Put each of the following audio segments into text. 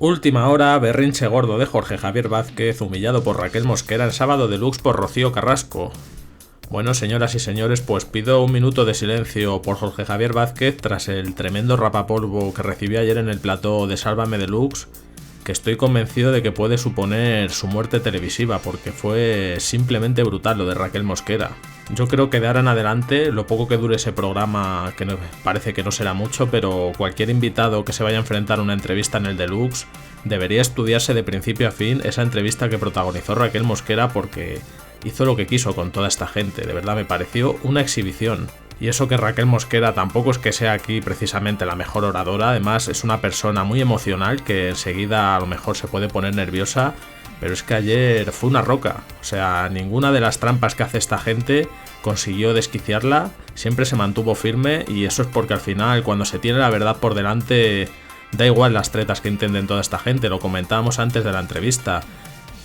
Última hora, berrinche gordo de Jorge Javier Vázquez, humillado por Raquel Mosquera en Sábado Deluxe por Rocío Carrasco. Bueno, señoras y señores, pues pido un minuto de silencio por Jorge Javier Vázquez tras el tremendo rapapolvo que recibió ayer en el plató de Sálvame Deluxe, que estoy convencido de que puede suponer su muerte televisiva, porque fue simplemente brutal lo de Raquel Mosquera. Yo creo que de ahora en adelante, lo poco que dure ese programa, que parece que no será mucho, pero cualquier invitado que se vaya a enfrentar a una entrevista en el Deluxe debería estudiarse de principio a fin esa entrevista que protagonizó Raquel Mosquera, porque hizo lo que quiso con toda esta gente. De verdad me pareció una exhibición. Y eso que Raquel Mosquera tampoco es que sea aquí precisamente la mejor oradora, además es una persona muy emocional que enseguida a lo mejor se puede poner nerviosa, pero es que ayer fue una roca. O sea, ninguna de las trampas que hace esta gente consiguió desquiciarla, siempre se mantuvo firme, y eso es porque al final, cuando se tiene la verdad por delante, da igual las tretas que intenten toda esta gente. Lo comentábamos antes de la entrevista.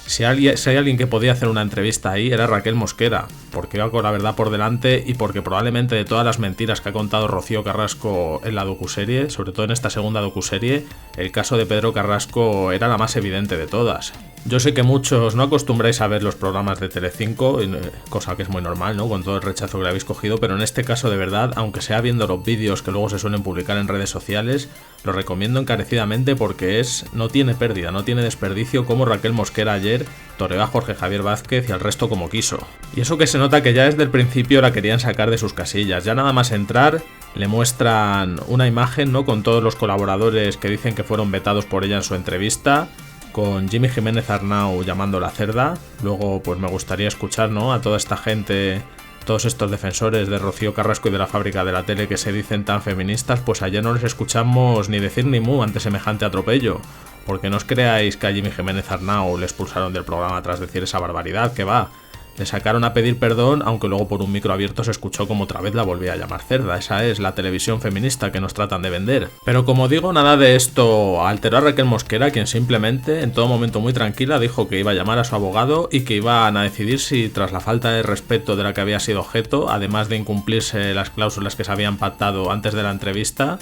Si hay alguien que podía hacer una entrevista ahí, era Raquel Mosquera, porque iba con la verdad por delante y porque probablemente de todas las mentiras que ha contado Rocío Carrasco en la docuserie, sobre todo en esta segunda docuserie, el caso de Pedro Carrasco era la más evidente de todas. Yo sé que muchos no acostumbráis a ver los programas de Telecinco, cosa que es muy normal, ¿no?, con todo el rechazo que le habéis cogido, pero en este caso, de verdad, aunque sea viendo los vídeos que luego se suelen publicar en redes sociales, lo recomiendo encarecidamente porque no tiene pérdida, no tiene desperdicio como Raquel Mosquera ayer toreó a Jorge Javier Vázquez y al resto como quiso. Y eso que se nota que ya desde el principio la querían sacar de sus casillas. Ya nada más entrar le muestran una imagen, ¿no?, con todos los colaboradores que dicen que fueron vetados por ella en su entrevista, con Jimmy Jiménez Arnau llamándola cerda. Luego pues me gustaría escuchar, ¿no?, a toda esta gente, todos estos defensores de Rocío Carrasco y de la fábrica de la tele que se dicen tan feministas, pues ayer no les escuchamos ni decir ni mu ante semejante atropello. Porque no os creáis que a Jimmy Jiménez Arnau le expulsaron del programa tras decir esa barbaridad, que va. Le sacaron a pedir perdón, aunque luego por un micro abierto se escuchó como otra vez la volvía a llamar cerda. Esa es la televisión feminista que nos tratan de vender. Pero como digo, nada de esto alteró a Raquel Mosquera, quien simplemente, en todo momento muy tranquila, dijo que iba a llamar a su abogado y que iban a decidir si, tras la falta de respeto de la que había sido objeto, además de incumplirse las cláusulas que se habían pactado antes de la entrevista,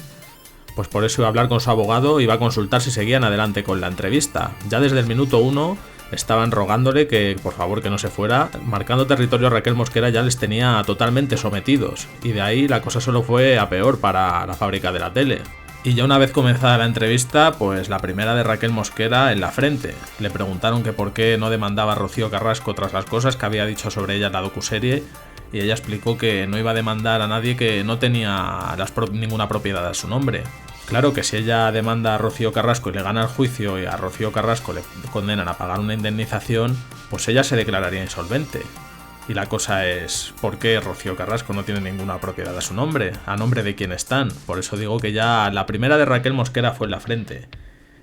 pues por eso iba a hablar con su abogado y iba a consultar si seguían adelante con la entrevista. Ya desde el minuto 1 estaban rogándole que por favor que no se fuera, marcando territorio a Raquel Mosquera ya les tenía totalmente sometidos, y de ahí la cosa solo fue a peor para la fábrica de la tele. Y ya una vez comenzada la entrevista, pues la primera de Raquel Mosquera en la frente. Le preguntaron que por qué no demandaba a Rocío Carrasco tras las cosas que había dicho sobre ella en la docuserie, y ella explicó que no iba a demandar a nadie que no tenía ninguna propiedad a su nombre. Claro que si ella demanda a Rocío Carrasco y le gana el juicio y a Rocío Carrasco le condenan a pagar una indemnización, pues ella se declararía insolvente. Y la cosa es, ¿por qué Rocío Carrasco no tiene ninguna propiedad a su nombre? ¿A nombre de quién están? Por eso digo que ya la primera de Raquel Mosquera fue en la frente.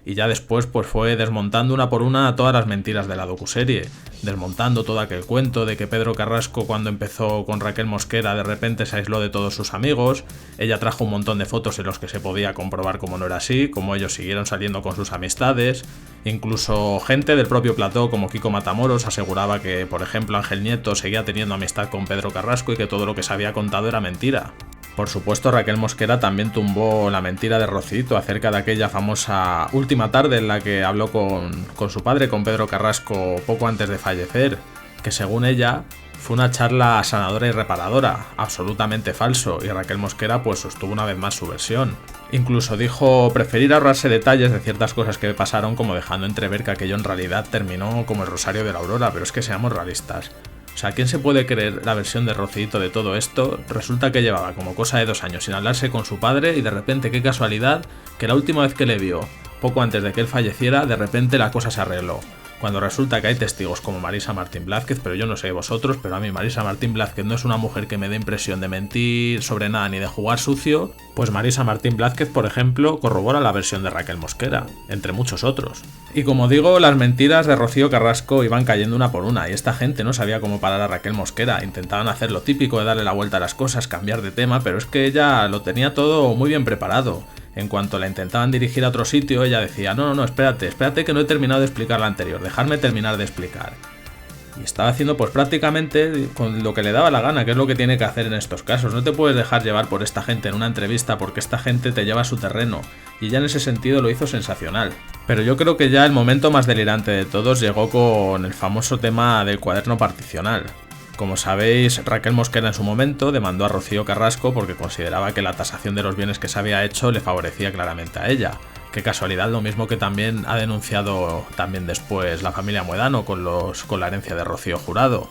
Y ya después pues fue desmontando una por una todas las mentiras de la docuserie, desmontando todo aquel cuento de que Pedro Carrasco, cuando empezó con Raquel Mosquera, de repente se aisló de todos sus amigos. Ella trajo un montón de fotos en los que se podía comprobar cómo no era así, cómo ellos siguieron saliendo con sus amistades. Incluso gente del propio plató como Kiko Matamoros aseguraba que, por ejemplo, Ángel Nieto seguía teniendo amistad con Pedro Carrasco y que todo lo que se había contado era mentira. Por supuesto, Raquel Mosquera también tumbó la mentira de Rocito acerca de aquella famosa última tarde en la que habló con su padre, con Pedro Carrasco, poco antes de fallecer, que según ella fue una charla sanadora y reparadora. Absolutamente falso, y Raquel Mosquera pues sostuvo una vez más su versión. Incluso dijo preferir ahorrarse detalles de ciertas cosas que pasaron, como dejando entrever que aquello en realidad terminó como el Rosario de la Aurora, pero es que seamos realistas. O sea, ¿quién se puede creer la versión de Rocito de todo esto? Resulta que llevaba como cosa de 2 años sin hablarse con su padre y de repente, qué casualidad, que la última vez que le vio, poco antes de que él falleciera, de repente la cosa se arregló. Cuando resulta que hay testigos como Marisa Martín Blázquez, pero yo no sé vosotros, pero a mí Marisa Martín Blázquez no es una mujer que me dé impresión de mentir sobre nada ni de jugar sucio, pues Marisa Martín Blázquez, por ejemplo, corrobora la versión de Raquel Mosquera, entre muchos otros. Y como digo, las mentiras de Rocío Carrasco iban cayendo una por una, y esta gente no sabía cómo parar a Raquel Mosquera. Intentaban hacer lo típico de darle la vuelta a las cosas, cambiar de tema, pero es que ella lo tenía todo muy bien preparado. En cuanto la intentaban dirigir a otro sitio, ella decía, no, espérate que no he terminado de explicar la anterior, dejadme terminar de explicar. Y estaba haciendo pues prácticamente con lo que le daba la gana, que es lo que tiene que hacer en estos casos. No te puedes dejar llevar por esta gente en una entrevista porque esta gente te lleva a su terreno. Y ya en ese sentido lo hizo sensacional. Pero yo creo que ya el momento más delirante de todos llegó con el famoso tema del cuaderno particional. Como sabéis, Raquel Mosquera en su momento demandó a Rocío Carrasco porque consideraba que la tasación de los bienes que se había hecho le favorecía claramente a ella. Qué casualidad, lo mismo que también ha denunciado también después la familia Muedano con la herencia de Rocío Jurado.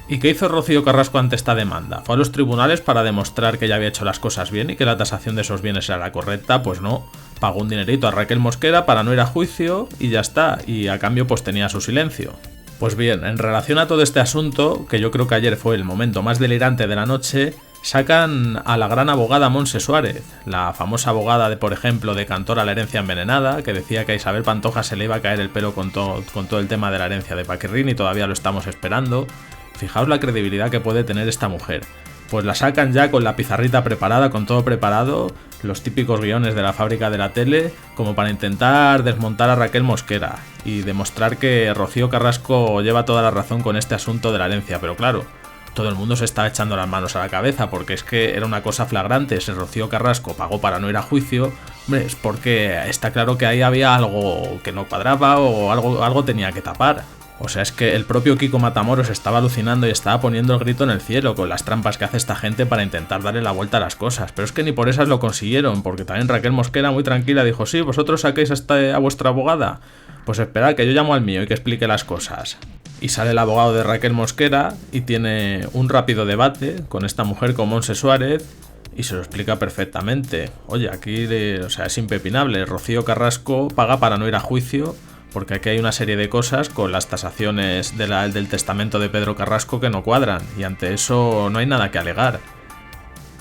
¿Y qué hizo Rocío Carrasco ante esta demanda? ¿Fue a los tribunales para demostrar que ella había hecho las cosas bien y que la tasación de esos bienes era la correcta? Pues no, pagó un dinerito a Raquel Mosquera para no ir a juicio y ya está, y a cambio pues tenía su silencio. Pues bien, en relación a todo este asunto, que yo creo que ayer fue el momento más delirante de la noche, sacan a la gran abogada Montse Suárez, la famosa abogada de, por ejemplo, de Cantora la herencia envenenada, que decía que a Isabel Pantoja se le iba a caer el pelo con todo el tema de la herencia de Paquirrín y todavía lo estamos esperando. Fijaos la credibilidad que puede tener esta mujer. Pues la sacan ya con la pizarrita preparada, con todo preparado, los típicos guiones de la fábrica de la tele, como para intentar desmontar a Raquel Mosquera y demostrar que Rocío Carrasco lleva toda la razón con este asunto de la herencia. Pero claro, todo el mundo se está echando las manos a la cabeza porque es que era una cosa flagrante. Si Rocío Carrasco pagó para no ir a juicio, hombre, es porque está claro que ahí había algo que no cuadraba o algo tenía que tapar. O sea, es que el propio Kiko Matamoros estaba alucinando y estaba poniendo el grito en el cielo con las trampas que hace esta gente para intentar darle la vuelta a las cosas. Pero es que ni por esas lo consiguieron, porque también Raquel Mosquera muy tranquila dijo: sí, vosotros saquéis a vuestra abogada. Pues esperad que yo llamo al mío y que explique las cosas. Y sale el abogado de Raquel Mosquera y tiene un rápido debate con esta mujer, con Montse Suárez, y se lo explica perfectamente. Oye, aquí es impepinable. Rocío Carrasco paga para no ir a juicio, porque aquí hay una serie de cosas con las tasaciones del testamento de Pedro Carrasco que no cuadran, y ante eso no hay nada que alegar.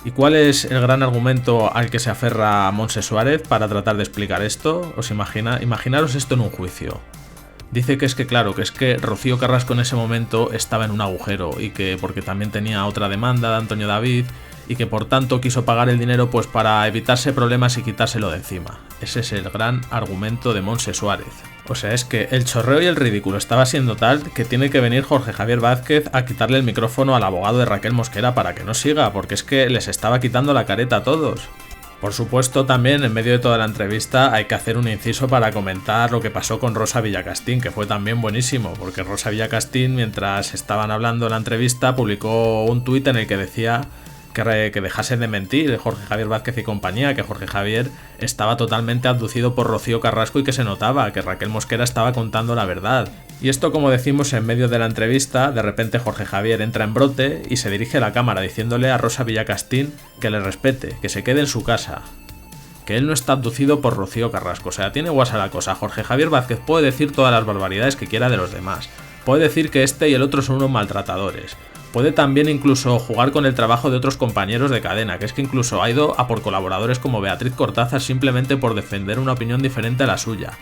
¿Y cuál es el gran argumento al que se aferra Montse Suárez para tratar de explicar esto? Imaginaros esto en un juicio. Dice que es que Rocío Carrasco en ese momento estaba en un agujero y que porque también tenía otra demanda de Antonio David y que por tanto quiso pagar el dinero pues para evitarse problemas y quitárselo de encima. Ese es el gran argumento de Montse Suárez. O sea, es que el chorreo y el ridículo estaba siendo tal que tiene que venir Jorge Javier Vázquez a quitarle el micrófono al abogado de Raquel Mosquera para que no siga, porque es que les estaba quitando la careta a todos. Por supuesto, también en medio de toda la entrevista hay que hacer un inciso para comentar lo que pasó con Rosa Villacastín, que fue también buenísimo, porque Rosa Villacastín, mientras estaban hablando en la entrevista, publicó un tuit en el que decía que dejasen de mentir Jorge Javier Vázquez y compañía, que Jorge Javier estaba totalmente abducido por Rocío Carrasco y que se notaba que Raquel Mosquera estaba contando la verdad. Y esto, como decimos, en medio de la entrevista, de repente Jorge Javier entra en brote y se dirige a la cámara diciéndole a Rosa Villacastín que le respete, que se quede en su casa, que él no está abducido por Rocío Carrasco. O sea, tiene guasa la cosa. Jorge Javier Vázquez puede decir todas las barbaridades que quiera de los demás, puede decir que este y el otro son unos maltratadores, puede también incluso jugar con el trabajo de otros compañeros de cadena, que es que incluso ha ido a por colaboradores como Beatriz Cortázar simplemente por defender una opinión diferente a la suya.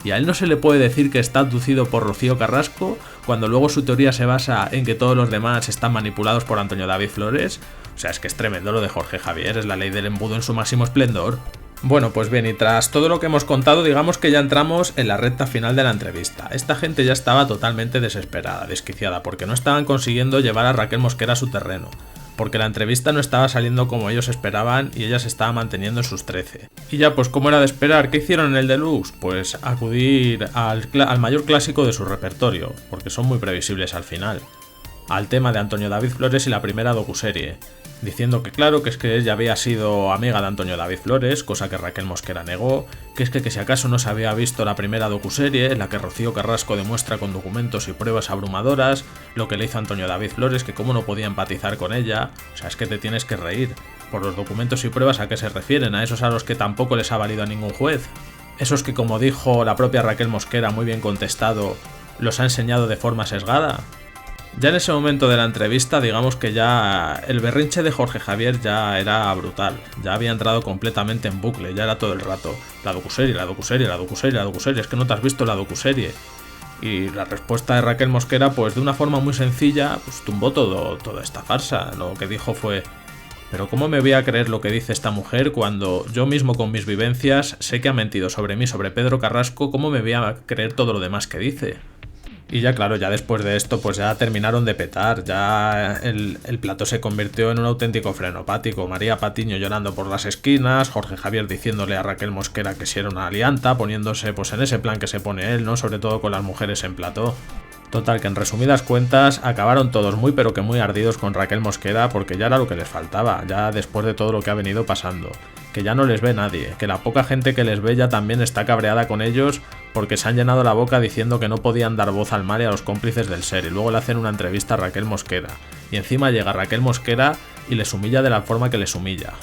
Y a él no se le puede decir que está abducido por Rocío Carrasco cuando luego su teoría se basa en que todos los demás están manipulados por Antonio David Flores. O sea, es que es tremendo lo de Jorge Javier, es la ley del embudo en su máximo esplendor. Bueno, pues bien, y tras todo lo que hemos contado, digamos que ya entramos en la recta final de la entrevista. Esta gente ya estaba totalmente desesperada, desquiciada, porque no estaban consiguiendo llevar a Raquel Mosquera a su terreno, porque la entrevista no estaba saliendo como ellos esperaban y ella se estaba manteniendo en sus 13. Y ya, pues como era de esperar, ¿qué hicieron en el Deluxe? Pues acudir al mayor clásico de su repertorio, porque son muy previsibles al final, al tema de Antonio David Flores y la primera docuserie, diciendo que claro, que es que ella había sido amiga de Antonio David Flores, cosa que Raquel Mosquera negó, que es que si acaso no se había visto la primera docuserie en la que Rocío Carrasco demuestra con documentos y pruebas abrumadoras lo que le hizo Antonio David Flores, que cómo no podía empatizar con ella. O sea, es que te tienes que reír. Por los documentos y pruebas, ¿a qué se refieren? ¿A esos a los que tampoco les ha valido a ningún juez? Esos que, como dijo la propia Raquel Mosquera, muy bien contestado, los ha enseñado de forma sesgada. Ya en ese momento de la entrevista, digamos que ya el berrinche de Jorge Javier ya era brutal, ya había entrado completamente en bucle, ya era todo el rato la docuserie, la docuserie, la docuserie, la docuserie, es que no te has visto la docuserie. Y la respuesta de Raquel Mosquera, pues de una forma muy sencilla, pues tumbó toda esta farsa. Lo que dijo fue: pero ¿cómo me voy a creer lo que dice esta mujer cuando yo mismo con mis vivencias sé que ha mentido sobre mí, sobre Pedro Carrasco? ¿Cómo me voy a creer todo lo demás que dice? Y ya claro, ya después de esto pues ya terminaron de petar, ya el plató se convirtió en un auténtico frenopático. María Patiño llorando por las esquinas, Jorge Javier diciéndole a Raquel Mosquera que si era una alianta, poniéndose pues en ese plan que se pone él, ¿no? Sobre todo con las mujeres en plató. Total, que en resumidas cuentas acabaron todos muy pero que muy ardidos con Raquel Mosquera porque ya era lo que les faltaba, ya después de todo lo que ha venido pasando. Que ya no les ve nadie, que la poca gente que les ve ya también está cabreada con ellos porque se han llenado la boca diciendo que no podían dar voz al mal y a los cómplices del ser, y luego le hacen una entrevista a Raquel Mosquera. Y encima llega Raquel Mosquera y les humilla de la forma que les humilla.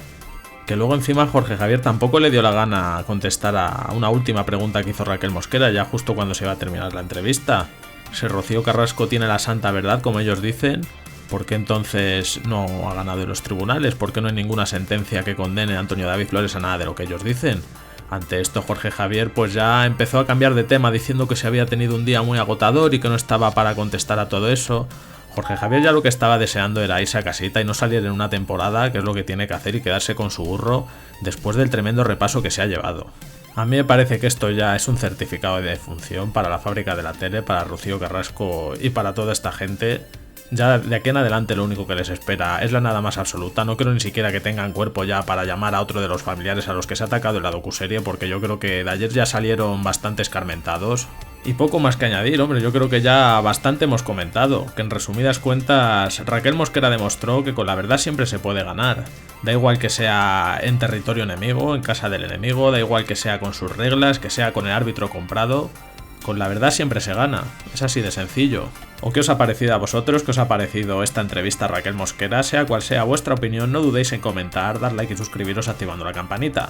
Que luego encima Jorge Javier tampoco le dio la gana contestar a una última pregunta que hizo Raquel Mosquera ya justo cuando se iba a terminar la entrevista. Si Rocío Carrasco tiene la santa verdad, como ellos dicen, ¿por qué entonces no ha ganado en los tribunales? ¿Por qué no hay ninguna sentencia que condene a Antonio David Flores a nada de lo que ellos dicen? Ante esto Jorge Javier pues ya empezó a cambiar de tema diciendo que se había tenido un día muy agotador y que no estaba para contestar a todo eso. Jorge Javier ya lo que estaba deseando era irse a casita y no salir en una temporada, que es lo que tiene que hacer, y quedarse con su burro después del tremendo repaso que se ha llevado. A mí me parece que esto ya es un certificado de defunción para la fábrica de la tele, para Rocío Carrasco y para toda esta gente. Ya de aquí en adelante lo único que les espera es la nada más absoluta. No creo ni siquiera que tengan cuerpo ya para llamar a otro de los familiares a los que se ha atacado en la docuserie, porque yo creo que de ayer ya salieron bastante escarmentados. Y poco más que añadir, hombre, yo creo que ya bastante hemos comentado, que en resumidas cuentas Raquel Mosquera demostró que con la verdad siempre se puede ganar. Da igual que sea en territorio enemigo, en casa del enemigo, da igual que sea con sus reglas, que sea con el árbitro comprado. Con la verdad siempre se gana, es así de sencillo. ¿O qué os ha parecido a vosotros? ¿Qué os ha parecido esta entrevista a Raquel Mosquera? Sea cual sea vuestra opinión, no dudéis en comentar, dar like y suscribiros activando la campanita.